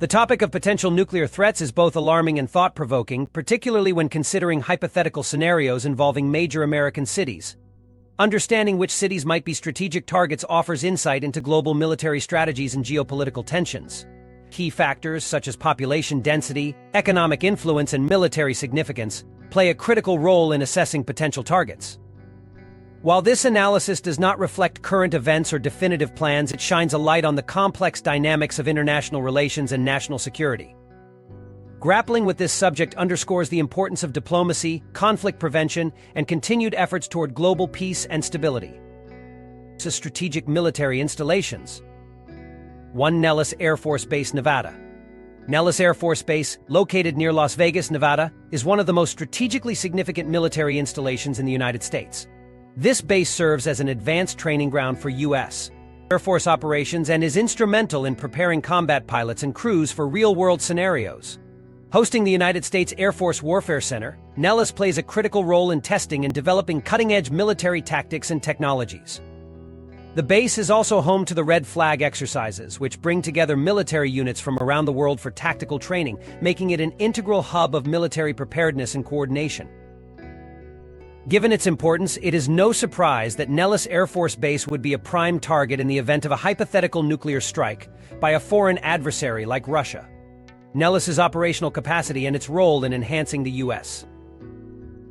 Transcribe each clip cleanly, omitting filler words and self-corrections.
The topic of potential nuclear threats is both alarming and thought-provoking, particularly when considering hypothetical scenarios involving major American cities. Understanding which cities might be strategic targets offers insight into global military strategies and geopolitical tensions. Key factors such as population density, economic influence, and military significance play a critical role in assessing potential targets. While this analysis does not reflect current events or definitive plans, it shines a light on the complex dynamics of international relations and national security. Grappling with this subject underscores the importance of diplomacy, conflict prevention, and continued efforts toward global peace and stability. Strategic military installations. 1. Nellis Air Force Base, Nevada. Nellis Air Force Base, located near Las Vegas, Nevada, is one of the most strategically significant military installations in the United States. This base serves as an advanced training ground for U.S. Air Force operations and is instrumental in preparing combat pilots and crews for real-world scenarios. Hosting the United States Air Force Warfare Center, Nellis plays a critical role in testing and developing cutting-edge military tactics and technologies. The base is also home to the Red Flag exercises, which bring together military units from around the world for tactical training, making it an integral hub of military preparedness and coordination. Given its importance, it is no surprise that Nellis Air Force Base would be a prime target in the event of a hypothetical nuclear strike by a foreign adversary like Russia. Nellis's operational capacity and its role in enhancing the U.S.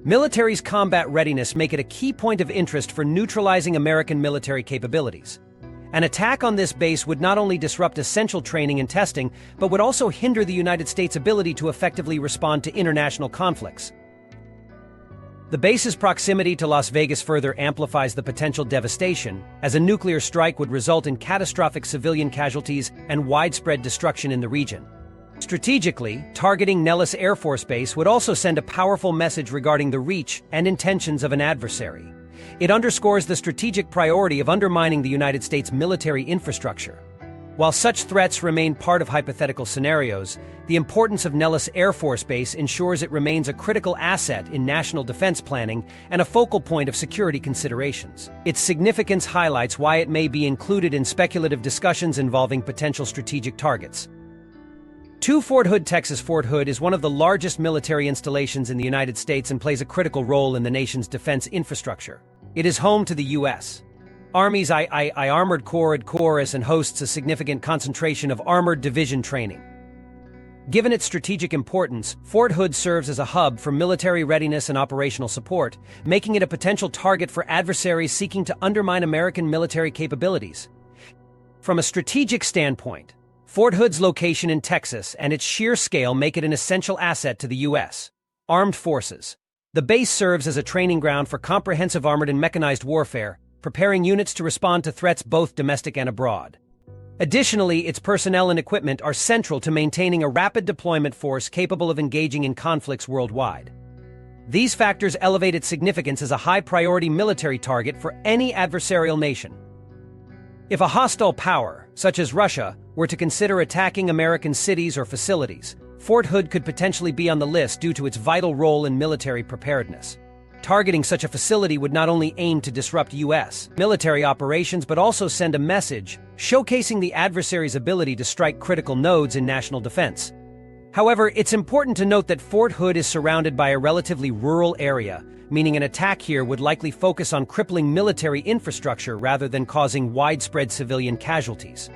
military's combat readiness make it a key point of interest for neutralizing American military capabilities. An attack on this base would not only disrupt essential training and testing, but would also hinder the United States' ability to effectively respond to international conflicts. The base's proximity to Las Vegas further amplifies the potential devastation, as a nuclear strike would result in catastrophic civilian casualties and widespread destruction in the region. Strategically, targeting Nellis Air Force Base would also send a powerful message regarding the reach and intentions of an adversary. It underscores the strategic priority of undermining the United States military infrastructure. While such threats remain part of hypothetical scenarios, the importance of Nellis Air Force Base ensures it remains a critical asset in national defense planning and a focal point of security considerations. Its significance highlights why it may be included in speculative discussions involving potential strategic targets. 2. Fort Hood, Texas. Fort Hood is one of the largest military installations in the United States and plays a critical role in the nation's defense infrastructure. It is home to the U.S. Army's Armored Corps and hosts a significant concentration of armored division training. Given its strategic importance, Fort Hood serves as a hub for military readiness and operational support, making it a potential target for adversaries seeking to undermine American military capabilities. From a strategic standpoint, Fort Hood's location in Texas and its sheer scale make it an essential asset to the U.S. Armed Forces. The base serves as a training ground for comprehensive armored and mechanized warfare, preparing units to respond to threats both domestic and abroad. Additionally, its personnel and equipment are central to maintaining a rapid deployment force capable of engaging in conflicts worldwide. These factors elevate its significance as a high-priority military target for any adversarial nation. If a hostile power, such as Russia, were to consider attacking American cities or facilities, Fort Hood could potentially be on the list due to its vital role in military preparedness. Targeting such a facility would not only aim to disrupt U.S. military operations but also send a message showcasing the adversary's ability to strike critical nodes in national defense. However, it's important to note that Fort Hood is surrounded by a relatively rural area, meaning an attack here would likely focus on crippling military infrastructure rather than causing widespread civilian casualties.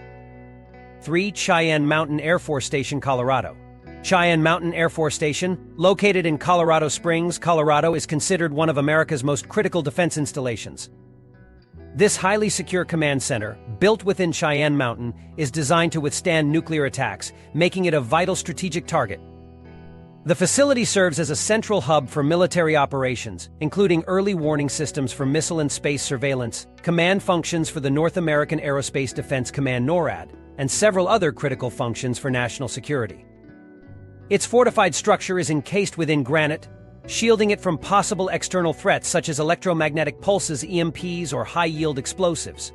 3. Cheyenne Mountain Air Force Station, Colorado. Cheyenne Mountain Air Force Station, located in Colorado Springs, Colorado, is considered one of America's most critical defense installations. This highly secure command center, built within Cheyenne Mountain, is designed to withstand nuclear attacks, making it a vital strategic target. The facility serves as a central hub for military operations, including early warning systems for missile and space surveillance, command functions for the North American Aerospace Defense Command NORAD, and several other critical functions for national security. Its fortified structure is encased within granite, shielding it from possible external threats such as electromagnetic pulses, EMPs, or high-yield explosives.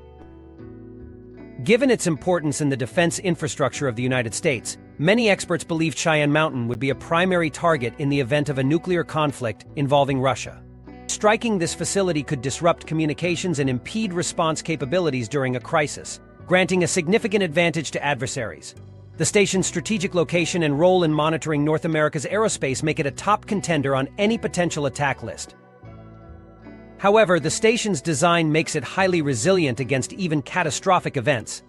Given its importance in the defense infrastructure of the United States, many experts believe Cheyenne Mountain would be a primary target in the event of a nuclear conflict involving Russia. Striking this facility could disrupt communications and impede response capabilities during a crisis, granting a significant advantage to adversaries. The station's strategic location and role in monitoring North America's aerospace make it a top contender on any potential attack list. However, the station's design makes it highly resilient against even catastrophic events.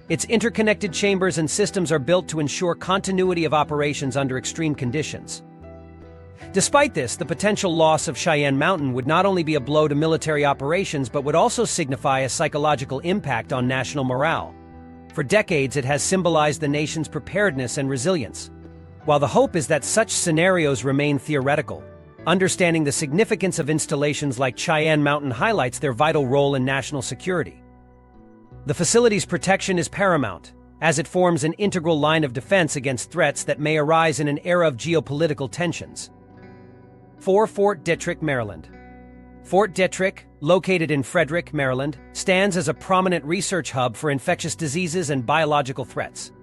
Its interconnected chambers and systems are built to ensure continuity of operations under extreme conditions. Despite this, the potential loss of Cheyenne Mountain would not only be a blow to military operations but would also signify a psychological impact on national morale. For decades, it has symbolized the nation's preparedness and resilience. While the hope is that such scenarios remain theoretical, understanding the significance of installations like Cheyenne Mountain highlights their vital role in national security. The facility's protection is paramount, as it forms an integral line of defense against threats that may arise in an era of geopolitical tensions. 4. Fort Detrick, Maryland. Fort Detrick, located in Frederick, Maryland, stands as a prominent research hub for infectious diseases and biological threats.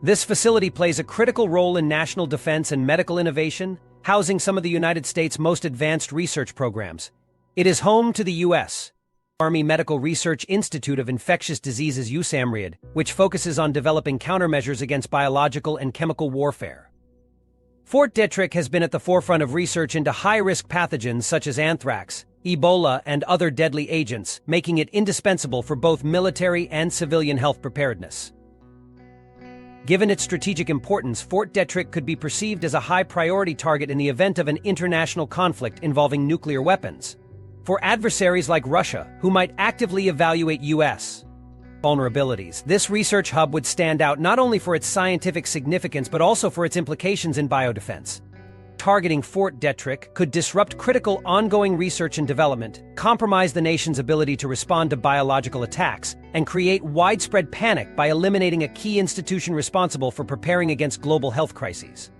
This facility plays a critical role in national defense and medical innovation, housing some of the United States' most advanced research programs. It is home to the U.S. Army Medical Research Institute of Infectious Diseases USAMRIID, which focuses on developing countermeasures against biological and chemical warfare. Fort Detrick has been at the forefront of research into high-risk pathogens such as anthrax, Ebola, and other deadly agents, making it indispensable for both military and civilian health preparedness. Given its strategic importance, Fort Detrick could be perceived as a high-priority target in the event of an international conflict involving nuclear weapons. For adversaries like Russia, who might actively evaluate U.S. vulnerabilities, this research hub would stand out not only for its scientific significance but also for its implications in biodefense. Targeting Fort Detrick could disrupt critical ongoing research and development, compromise the nation's ability to respond to biological attacks, and create widespread panic by eliminating a key institution responsible for preparing against global health crises.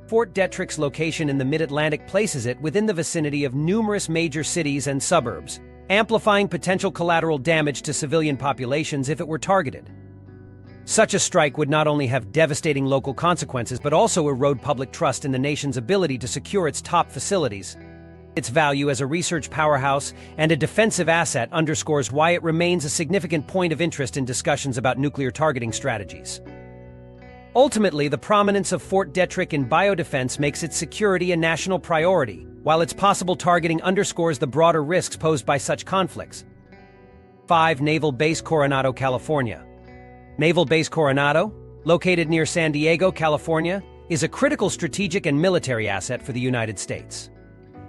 Fort Detrick's location in the mid-Atlantic places it within the vicinity of numerous major cities and suburbs, amplifying potential collateral damage to civilian populations if it were targeted. Such a strike would not only have devastating local consequences but also erode public trust in the nation's ability to secure its top facilities. Its value as a research powerhouse and a defensive asset underscores why it remains a significant point of interest in discussions about nuclear targeting strategies. Ultimately, the prominence of Fort Detrick in biodefense makes its security a national priority, while its possible targeting underscores the broader risks posed by such conflicts. 5. Naval Base Coronado, California. Naval Base Coronado, located near San Diego, California, is a critical strategic and military asset for the United States.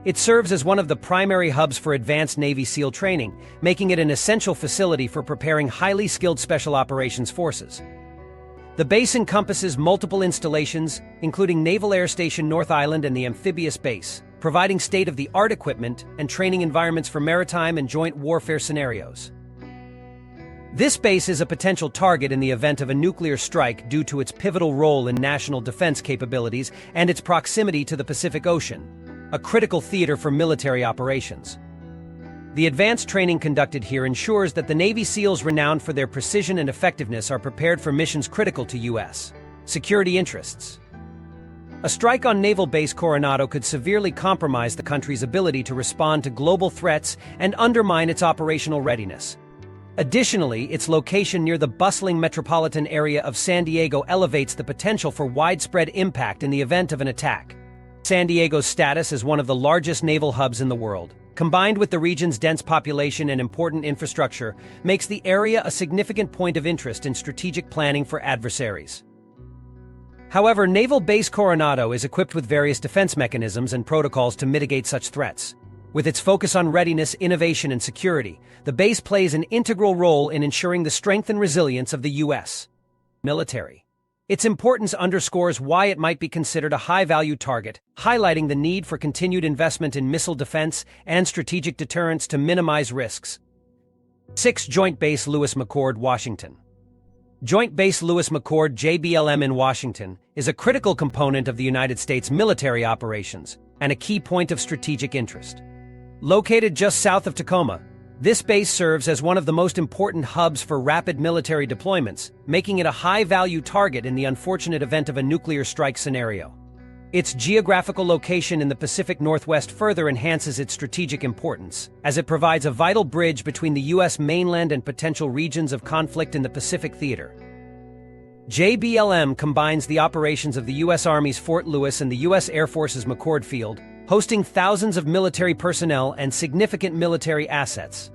It serves as one of the primary hubs for advanced Navy SEAL training, making it an essential facility for preparing highly skilled special operations forces. The base encompasses multiple installations, including Naval Air Station North Island and the amphibious base, providing state-of-the-art equipment and training environments for maritime and joint warfare scenarios. This base is a potential target in the event of a nuclear strike due to its pivotal role in national defense capabilities and its proximity to the Pacific Ocean, a critical theater for military operations. The advanced training conducted here ensures that the Navy SEALs renowned for their precision and effectiveness are prepared for missions critical to U.S. security interests. A strike on Naval Base Coronado could severely compromise the country's ability to respond to global threats and undermine its operational readiness. Additionally, its location near the bustling metropolitan area of San Diego elevates the potential for widespread impact in the event of an attack. San Diego's status as one of the largest naval hubs in the world, combined with the region's dense population and important infrastructure, makes the area a significant point of interest in strategic planning for adversaries. However, Naval Base Coronado is equipped with various defense mechanisms and protocols to mitigate such threats. With its focus on readiness, innovation, and security, the base plays an integral role in ensuring the strength and resilience of the U.S. military. Its importance underscores why it might be considered a high-value target, highlighting the need for continued investment in missile defense and strategic deterrence to minimize risks. 6. Joint Base Lewis McCord, Washington. Joint Base Lewis McCord JBLM in Washington is a critical component of the United States military operations and a key point of strategic interest. Located just south of Tacoma, this base serves as one of the most important hubs for rapid military deployments, making it a high-value target in the unfortunate event of a nuclear strike scenario. Its geographical location in the Pacific Northwest further enhances its strategic importance, as it provides a vital bridge between the U.S. mainland and potential regions of conflict in the Pacific theater. JBLM combines the operations of the U.S. Army's Fort Lewis and the U.S. Air Force's McCord Field, hosting thousands of military personnel and significant military assets.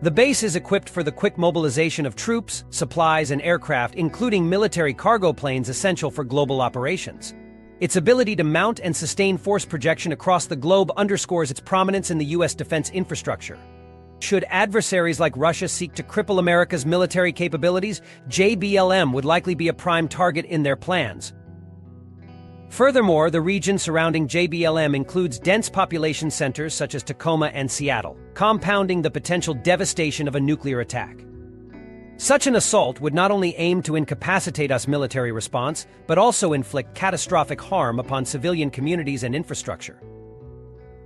The base is equipped for the quick mobilization of troops, supplies, and aircraft, including military cargo planes essential for global operations. Its ability to mount and sustain force projection across the globe underscores its prominence in the U.S. defense infrastructure. Should adversaries like Russia seek to cripple America's military capabilities, JBLM would likely be a prime target in their plans. Furthermore, the region surrounding JBLM includes dense population centers such as Tacoma and Seattle, compounding the potential devastation of a nuclear attack. Such an assault would not only aim to incapacitate us military response, but also inflict catastrophic harm upon civilian communities and infrastructure.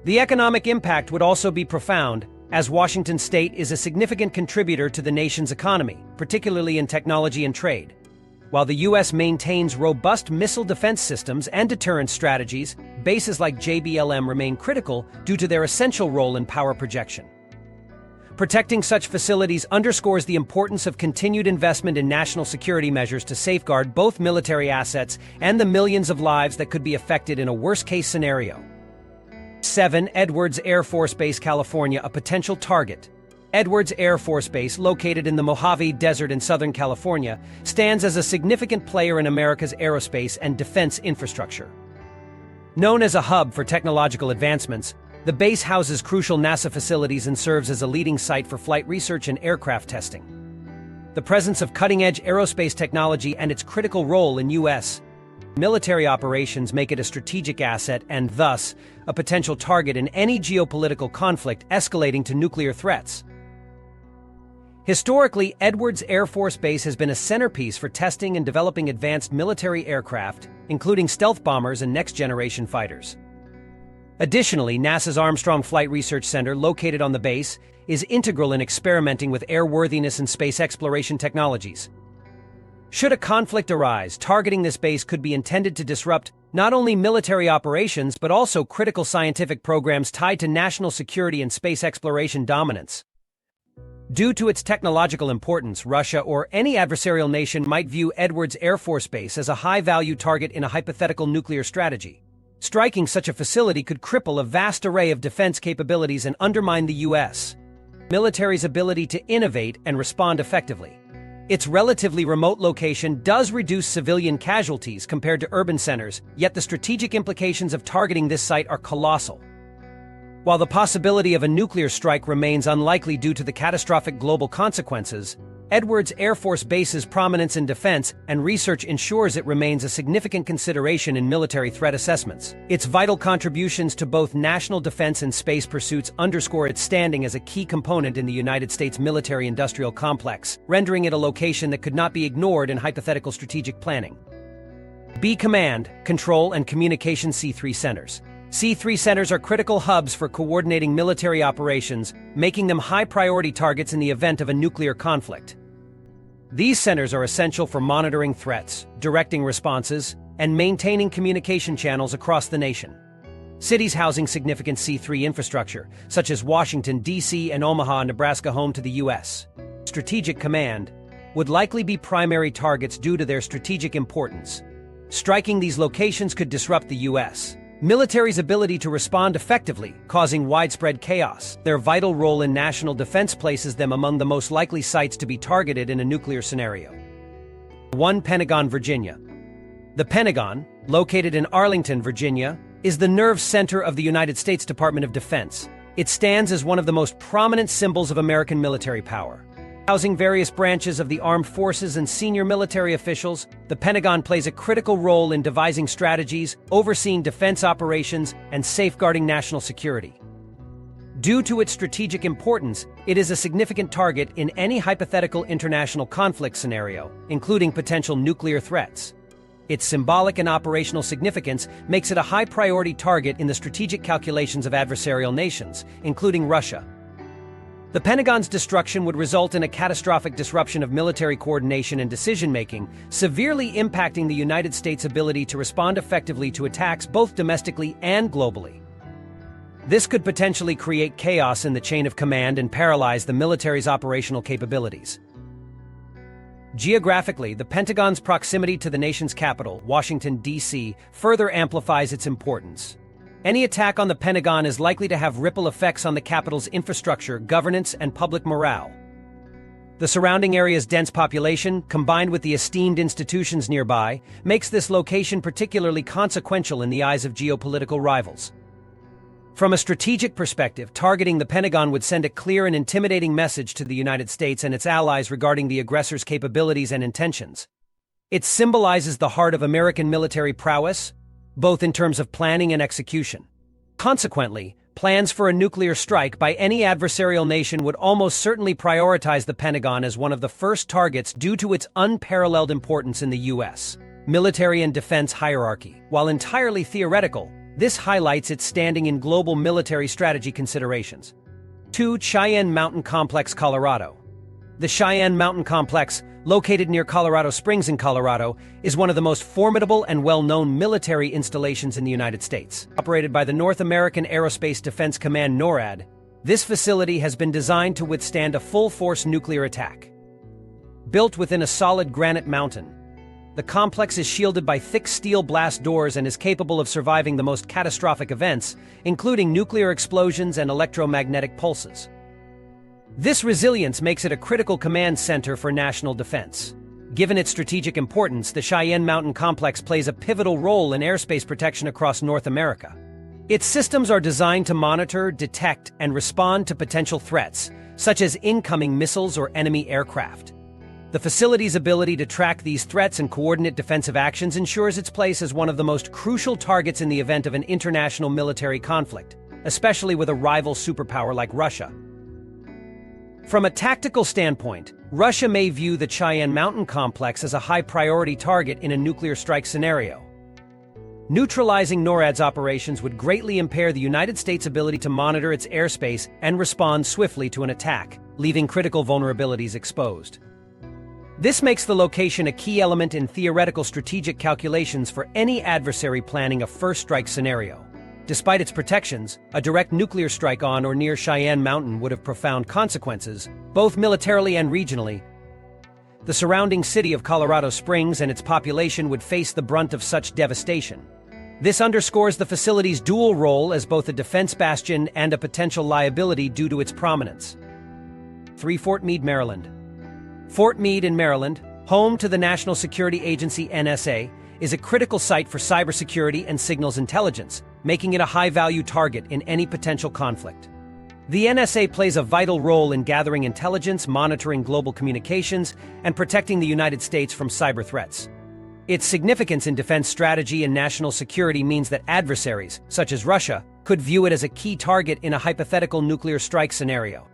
The economic impact would also be profound, as Washington state is a significant contributor to the nation's economy, particularly in technology and trade. While the U.S. maintains robust missile defense systems and deterrence strategies, bases like JBLM remain critical due to their essential role in power projection. Protecting such facilities underscores the importance of continued investment in national security measures to safeguard both military assets and the millions of lives that could be affected in a worst-case scenario. 7. Edwards Air Force Base, California, a potential target. Edwards Air Force Base, located in the Mojave Desert in Southern California, stands as a significant player in America's aerospace and defense infrastructure. Known as a hub for technological advancements, the base houses crucial NASA facilities and serves as a leading site for flight research and aircraft testing. The presence of cutting-edge aerospace technology and its critical role in U.S. military operations make it a strategic asset and, thus, a potential target in any geopolitical conflict escalating to nuclear threats. Historically, Edwards Air Force Base has been a centerpiece for testing and developing advanced military aircraft, including stealth bombers and next-generation fighters. Additionally, NASA's Armstrong Flight Research Center, located on the base, is integral in experimenting with airworthiness and space exploration technologies. Should a conflict arise, targeting this base could be intended to disrupt not only military operations but also critical scientific programs tied to national security and space exploration dominance. Due to its technological importance, Russia or any adversarial nation might view Edwards Air Force Base as a high-value target in a hypothetical nuclear strategy. Striking such a facility could cripple a vast array of defense capabilities and undermine the U.S. military's ability to innovate and respond effectively. Its relatively remote location does reduce civilian casualties compared to urban centers, yet the strategic implications of targeting this site are colossal. While the possibility of a nuclear strike remains unlikely due to the catastrophic global consequences, Edwards Air Force Base's prominence in defense and research ensures it remains a significant consideration in military threat assessments. Its vital contributions to both national defense and space pursuits underscore its standing as a key component in the United States military-industrial complex, rendering it a location that could not be ignored in hypothetical strategic planning. B. Command, Control, and Communication C3 Centers. C3 centers are critical hubs for coordinating military operations, making them high-priority targets in the event of a nuclear conflict. These centers are essential for monitoring threats, directing responses, and maintaining communication channels across the nation. Cities housing significant C3 infrastructure, such as Washington, D.C. and Omaha, Nebraska, home to the U.S. Strategic Command, would likely be primary targets due to their strategic importance. Striking these locations could disrupt the U.S. military's ability to respond effectively, causing widespread chaos. Their vital role in national defense places them among the most likely sites to be targeted in a nuclear scenario. 1. Pentagon, Virginia. The Pentagon, located in Arlington, Virginia, is the nerve center of the United States Department of Defense. It stands as one of the most prominent symbols of American military power. Housing various branches of the armed forces and senior military officials, the Pentagon plays a critical role in devising strategies, overseeing defense operations, and safeguarding national security. Due to its strategic importance, it is a significant target in any hypothetical international conflict scenario, including potential nuclear threats. Its symbolic and operational significance makes it a high-priority target in the strategic calculations of adversarial nations, including Russia. The Pentagon's destruction would result in a catastrophic disruption of military coordination and decision-making, severely impacting the United States' ability to respond effectively to attacks both domestically and globally. This could potentially create chaos in the chain of command and paralyze the military's operational capabilities. Geographically, the Pentagon's proximity to the nation's capital, Washington, D.C., further amplifies its importance. Any attack on the Pentagon is likely to have ripple effects on the capital's infrastructure, governance, and public morale. The surrounding area's dense population, combined with the esteemed institutions nearby, makes this location particularly consequential in the eyes of geopolitical rivals. From a strategic perspective, targeting the Pentagon would send a clear and intimidating message to the United States and its allies regarding the aggressor's capabilities and intentions. It symbolizes the heart of American military prowess, both in terms of planning and execution. Consequently, plans for a nuclear strike by any adversarial nation would almost certainly prioritize the Pentagon as one of the first targets due to its unparalleled importance in the U.S. military and defense hierarchy. While entirely theoretical, this highlights its standing in global military strategy considerations. 2. Cheyenne Mountain Complex, Colorado. The Cheyenne Mountain Complex, located near Colorado Springs in Colorado, is one of the most formidable and well-known military installations in the United States. Operated by the North American Aerospace Defense Command NORAD, this facility has been designed to withstand a full-force nuclear attack. Built within a solid granite mountain, the complex is shielded by thick steel blast doors and is capable of surviving the most catastrophic events, including nuclear explosions and electromagnetic pulses. This resilience makes it a critical command center for national defense. Given its strategic importance, the Cheyenne Mountain Complex plays a pivotal role in airspace protection across North America. Its systems are designed to monitor, detect, and respond to potential threats, such as incoming missiles or enemy aircraft. The facility's ability to track these threats and coordinate defensive actions ensures its place as one of the most crucial targets in the event of an international military conflict, especially with a rival superpower like Russia. From a tactical standpoint, Russia may view the Cheyenne Mountain Complex as a high-priority target in a nuclear strike scenario. Neutralizing NORAD's operations would greatly impair the United States' ability to monitor its airspace and respond swiftly to an attack, leaving critical vulnerabilities exposed. This makes the location a key element in theoretical strategic calculations for any adversary planning a first strike scenario. Despite its protections, a direct nuclear strike on or near Cheyenne Mountain would have profound consequences, both militarily and regionally. The surrounding city of Colorado Springs and its population would face the brunt of such devastation. This underscores the facility's dual role as both a defense bastion and a potential liability due to its prominence. 3. Fort Meade, Maryland. Fort Meade in Maryland, home to the National Security Agency NSA, is a critical site for cybersecurity and signals intelligence, making it a high-value target in any potential conflict. The NSA plays a vital role in gathering intelligence, monitoring global communications, and protecting the United States from cyber threats. Its significance in defense strategy and national security means that adversaries, such as Russia, could view it as a key target in a hypothetical nuclear strike scenario.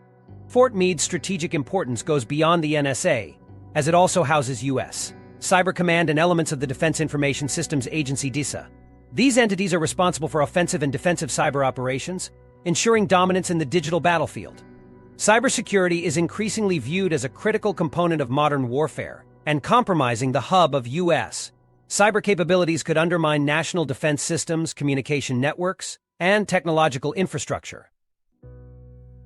Fort Meade's strategic importance goes beyond the NSA, as it also houses U.S. Cyber Command and elements of the Defense Information Systems Agency DISA. These entities are responsible for offensive and defensive cyber operations, ensuring dominance in the digital battlefield. Cybersecurity is increasingly viewed as a critical component of modern warfare, and compromising the hub of U.S. cyber capabilities could undermine national defense systems, communication networks, and technological infrastructure.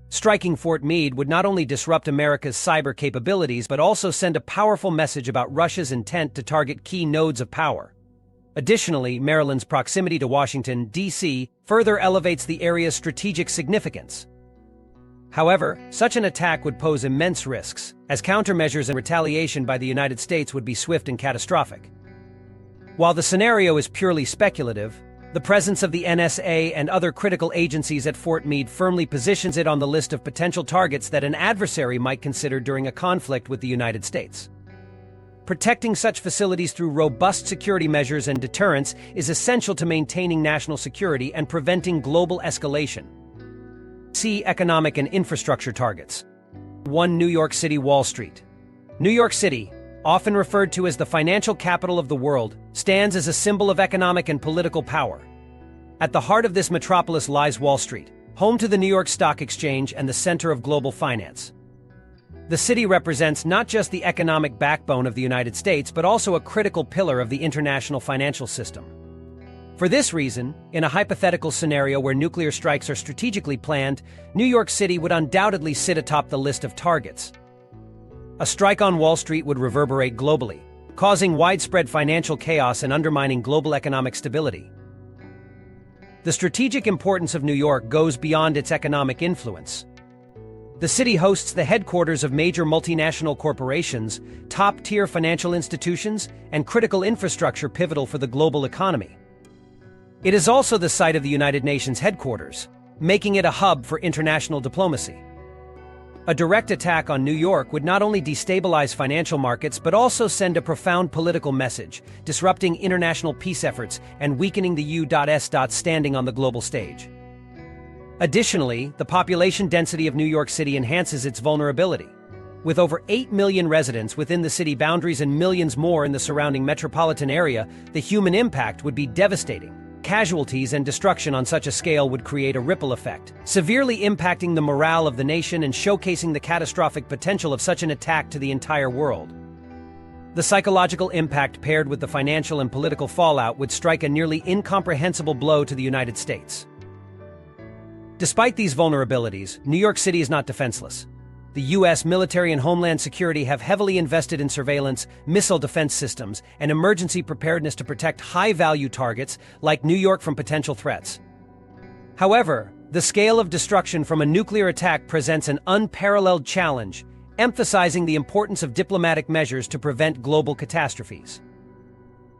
Striking Fort Meade would not only disrupt America's cyber capabilities but also send a powerful message about Russia's intent to target key nodes of power. Additionally, Maryland's proximity to Washington, D.C., further elevates the area's strategic significance. However, such an attack would pose immense risks, as countermeasures and retaliation by the United States would be swift and catastrophic. While the scenario is purely speculative, the presence of the NSA and other critical agencies at Fort Meade firmly positions it on the list of potential targets that an adversary might consider during a conflict with the United States. Protecting such facilities through robust security measures and deterrence is essential to maintaining national security and preventing global escalation. See economic and infrastructure targets. 1. New York City, Wall Street. New York City, often referred to as the financial capital of the world, stands as a symbol of economic and political power. At the heart of this metropolis lies Wall Street, home to the New York Stock Exchange and the center of global finance. The city represents not just the economic backbone of the United States, but also a critical pillar of the international financial system. For this reason, in a hypothetical scenario where nuclear strikes are strategically planned, New York City would undoubtedly sit atop the list of targets. A strike on Wall Street would reverberate globally, causing widespread financial chaos and undermining global economic stability. The strategic importance of New York goes beyond its economic influence. The city hosts the headquarters of major multinational corporations, top-tier financial institutions, and critical infrastructure pivotal for the global economy. It is also the site of the United Nations headquarters, making it a hub for international diplomacy. A direct attack on New York would not only destabilize financial markets but also send a profound political message, disrupting international peace efforts and weakening the U.S. standing on the global stage. Additionally, the population density of New York City enhances its vulnerability. With over 8 million residents within the city boundaries and millions more in the surrounding metropolitan area, the human impact would be devastating. Casualties and destruction on such a scale would create a ripple effect, severely impacting the morale of the nation and showcasing the catastrophic potential of such an attack to the entire world. The psychological impact paired with the financial and political fallout would strike a nearly incomprehensible blow to the United States. Despite these vulnerabilities, New York City is not defenseless. The U.S. military and homeland security have heavily invested in surveillance, missile defense systems, and emergency preparedness to protect high-value targets like New York from potential threats. However, the scale of destruction from a nuclear attack presents an unparalleled challenge, emphasizing the importance of diplomatic measures to prevent global catastrophes.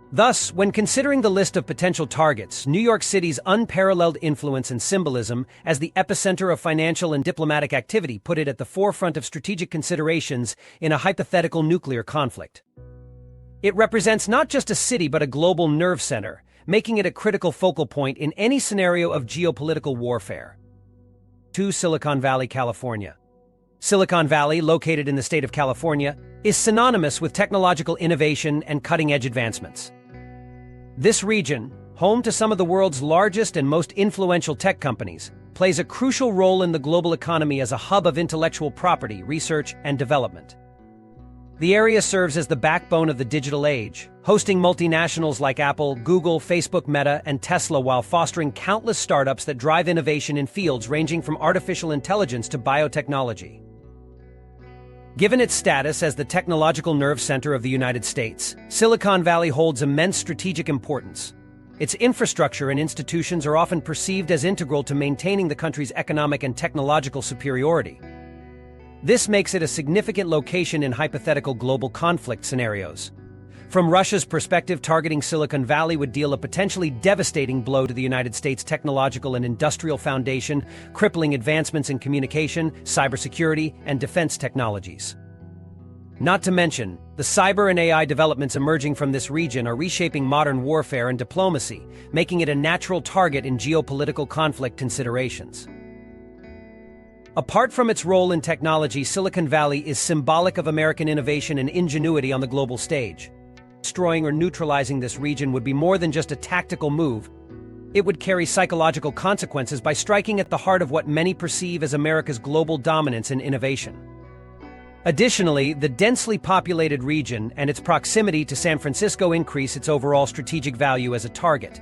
Thus, when considering the list of potential targets, New York City's unparalleled influence and symbolism as the epicenter of financial and diplomatic activity put it at the forefront of strategic considerations in a hypothetical nuclear conflict. It represents not just a city but a global nerve center, making it a critical focal point in any scenario of geopolitical warfare. 2. Silicon Valley, California. Silicon Valley, located in the state of California, is synonymous with technological innovation and cutting-edge advancements. This region, home to some of the world's largest and most influential tech companies, plays a crucial role in the global economy as a hub of intellectual property, research, and development. The area serves as the backbone of the digital age, hosting multinationals like Apple, Google, Facebook, Meta, and Tesla while fostering countless startups that drive innovation in fields ranging from artificial intelligence to biotechnology. Given its status as the technological nerve center of the United States, Silicon Valley holds immense strategic importance. Its infrastructure and institutions are often perceived as integral to maintaining the country's economic and technological superiority. This makes it a significant location in hypothetical global conflict scenarios. From Russia's perspective, targeting Silicon Valley would deal a potentially devastating blow to the United States' technological and industrial foundation, crippling advancements in communication, cybersecurity, and defense technologies. Not to mention, the cyber and AI developments emerging from this region are reshaping modern warfare and diplomacy, making it a natural target in geopolitical conflict considerations. Apart from its role in technology, Silicon Valley is symbolic of American innovation and ingenuity on the global stage. Destroying or neutralizing this region would be more than just a tactical move. It would carry psychological consequences by striking at the heart of what many perceive as America's global dominance and innovation. Additionally, the densely populated region and its proximity to San Francisco increase its overall strategic value as a target.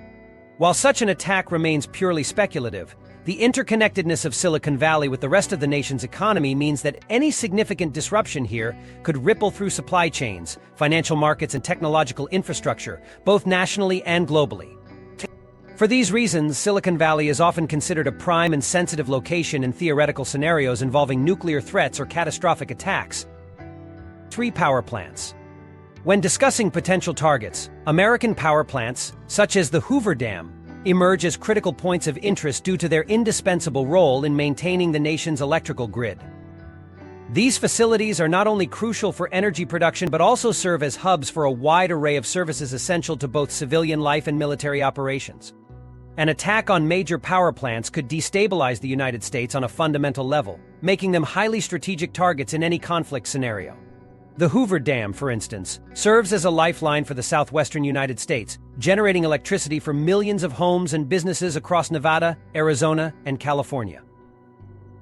While such an attack remains purely speculative, the interconnectedness of Silicon Valley with the rest of the nation's economy means that any significant disruption here could ripple through supply chains, financial markets, and technological infrastructure, both nationally and globally. For these reasons, Silicon Valley is often considered a prime and sensitive location in theoretical scenarios involving nuclear threats or catastrophic attacks. 3. Power plants. When discussing potential targets, American power plants, such as the Hoover Dam, emerge as critical points of interest due to their indispensable role in maintaining the nation's electrical grid. These facilities are not only crucial for energy production but also serve as hubs for a wide array of services essential to both civilian life and military operations. An attack on major power plants could destabilize the United States on a fundamental level, making them highly strategic targets in any conflict scenario. The Hoover Dam, for instance, serves as a lifeline for the southwestern United States, generating electricity for millions of homes and businesses across Nevada, Arizona, and California.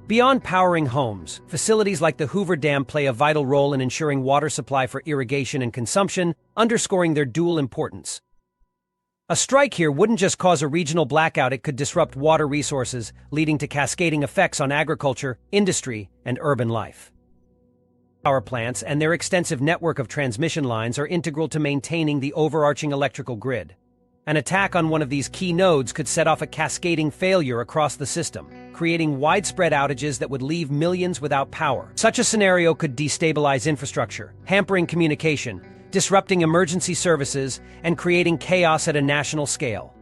Beyond powering homes, facilities like the Hoover Dam play a vital role in ensuring water supply for irrigation and consumption, underscoring their dual importance. A strike here wouldn't just cause a regional blackout, it could disrupt water resources, leading to cascading effects on agriculture, industry, and urban life. Power plants and their extensive network of transmission lines are integral to maintaining the overarching electrical grid. An attack on one of these key nodes could set off a cascading failure across the system, creating widespread outages that would leave millions without power. Such a scenario could destabilize infrastructure, hampering communication, disrupting emergency services, and creating chaos at a national scale.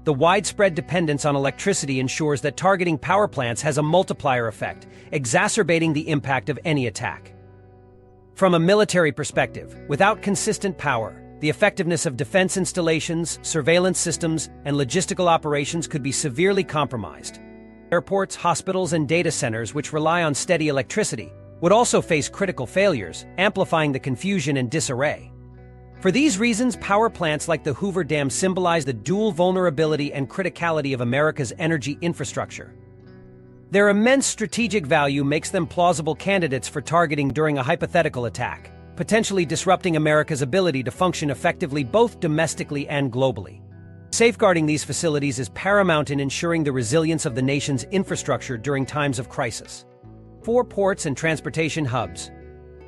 The widespread dependence on electricity ensures that targeting power plants has a multiplier effect, exacerbating the impact of any attack. From a military perspective, without consistent power, the effectiveness of defense installations, surveillance systems, and logistical operations could be severely compromised. Airports, hospitals, and data centers, which rely on steady electricity, would also face critical failures, amplifying the confusion and disarray. For these reasons, power plants like the Hoover Dam symbolize the dual vulnerability and criticality of America's energy infrastructure. Their immense strategic value makes them plausible candidates for targeting during a hypothetical attack, potentially disrupting America's ability to function effectively both domestically and globally. Safeguarding these facilities is paramount in ensuring the resilience of the nation's infrastructure during times of crisis. 4 ports and transportation hubs.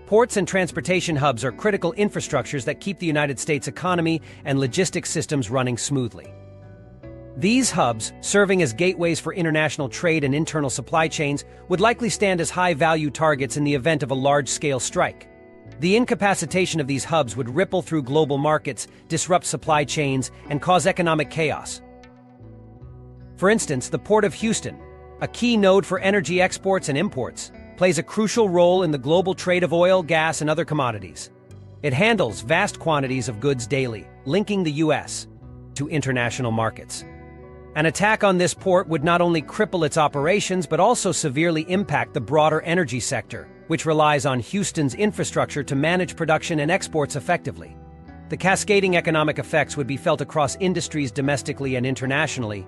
Ports and transportation hubs are critical infrastructures that keep the United States economy and logistics systems running smoothly. These hubs, serving as gateways for international trade and internal supply chains, would likely stand as high-value targets in the event of a large-scale strike. The incapacitation of these hubs would ripple through global markets, disrupt supply chains, and cause economic chaos. For instance, the Port of Houston, a key node for energy exports and imports, plays a crucial role in the global trade of oil, gas, and other commodities. It handles vast quantities of goods daily, linking the U.S. to international markets. An attack on this port would not only cripple its operations but also severely impact the broader energy sector, which relies on Houston's infrastructure to manage production and exports effectively. The cascading economic effects would be felt across industries domestically and internationally.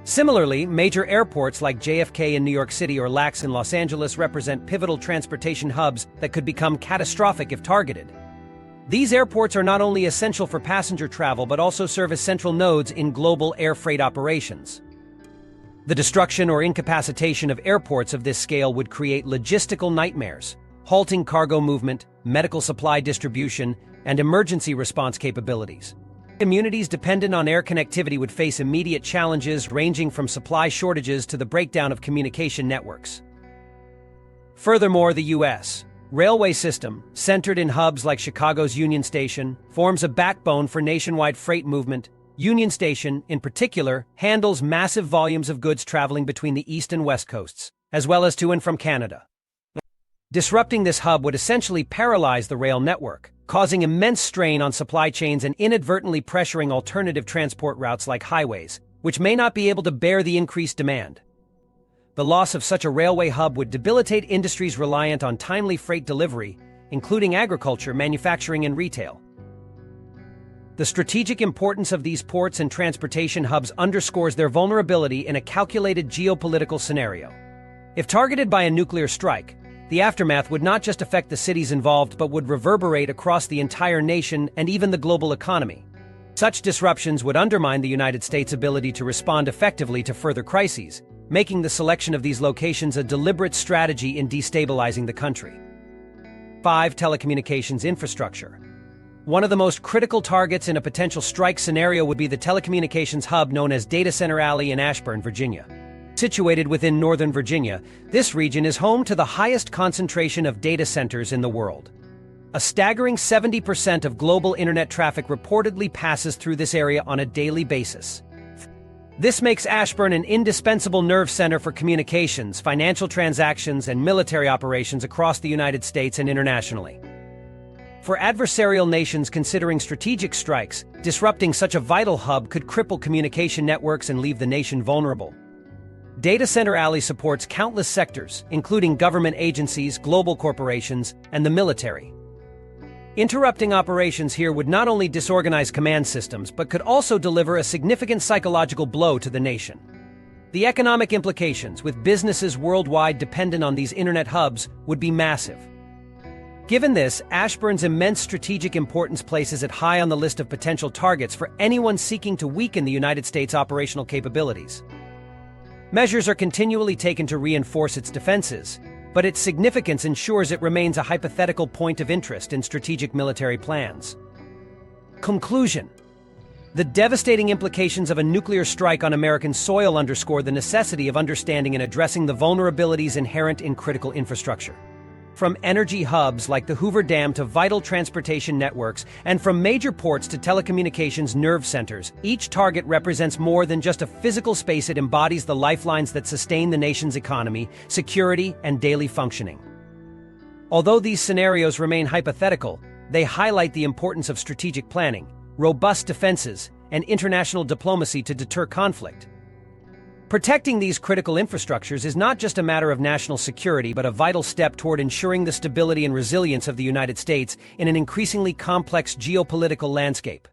Similarly, major airports like JFK in New York City or LAX in Los Angeles represent pivotal transportation hubs that could become catastrophic if targeted. These airports are not only essential for passenger travel but also serve as central nodes in global air freight operations. The destruction or incapacitation of airports of this scale would create logistical nightmares, halting cargo movement, medical supply distribution, and emergency response capabilities. Communities dependent on air connectivity would face immediate challenges ranging from supply shortages to the breakdown of communication networks. Furthermore, the U.S. railway system, centered in hubs like Chicago's Union Station, forms a backbone for nationwide freight movement. Union Station, in particular, handles massive volumes of goods traveling between the East and West coasts, as well as to and from Canada. Disrupting this hub would essentially paralyze the rail network, causing immense strain on supply chains and inadvertently pressuring alternative transport routes like highways, which may not be able to bear the increased demand. The loss of such a railway hub would debilitate industries reliant on timely freight delivery, including agriculture, manufacturing, and retail. The strategic importance of these ports and transportation hubs underscores their vulnerability in a calculated geopolitical scenario. If targeted by a nuclear strike, the aftermath would not just affect the cities involved but would reverberate across the entire nation and even the global economy. Such disruptions would undermine the United States' ability to respond effectively to further crises, making the selection of these locations a deliberate strategy in destabilizing the country. 5. Telecommunications Infrastructure. One of the most critical targets in a potential strike scenario would be the telecommunications hub known as Data Center Alley in Ashburn, Virginia. Situated within Northern Virginia, this region is home to the highest concentration of data centers in the world. A staggering 70% of global internet traffic reportedly passes through this area on a daily basis. This makes Ashburn an indispensable nerve center for communications, financial transactions, and military operations across the United States and internationally. For adversarial nations considering strategic strikes, disrupting such a vital hub could cripple communication networks and leave the nation vulnerable. Data Center Alley supports countless sectors, including government agencies, global corporations, and the military. Interrupting operations here would not only disorganize command systems, but could also deliver a significant psychological blow to the nation. The economic implications, with businesses worldwide dependent on these internet hubs, would be massive. Given this, Ashburn's immense strategic importance places it high on the list of potential targets for anyone seeking to weaken the United States' operational capabilities. Measures are continually taken to reinforce its defenses, but its significance ensures it remains a hypothetical point of interest in strategic military plans. Conclusion. The devastating implications of a nuclear strike on American soil underscore the necessity of understanding and addressing the vulnerabilities inherent in critical infrastructure. From energy hubs like the Hoover Dam to vital transportation networks, and from major ports to telecommunications nerve centers, each target represents more than just a physical space. It embodies the lifelines that sustain the nation's economy, security, and daily functioning. Although these scenarios remain hypothetical, they highlight the importance of strategic planning, robust defenses, and international diplomacy to deter conflict. Protecting these critical infrastructures is not just a matter of national security but a vital step toward ensuring the stability and resilience of the United States in an increasingly complex geopolitical landscape.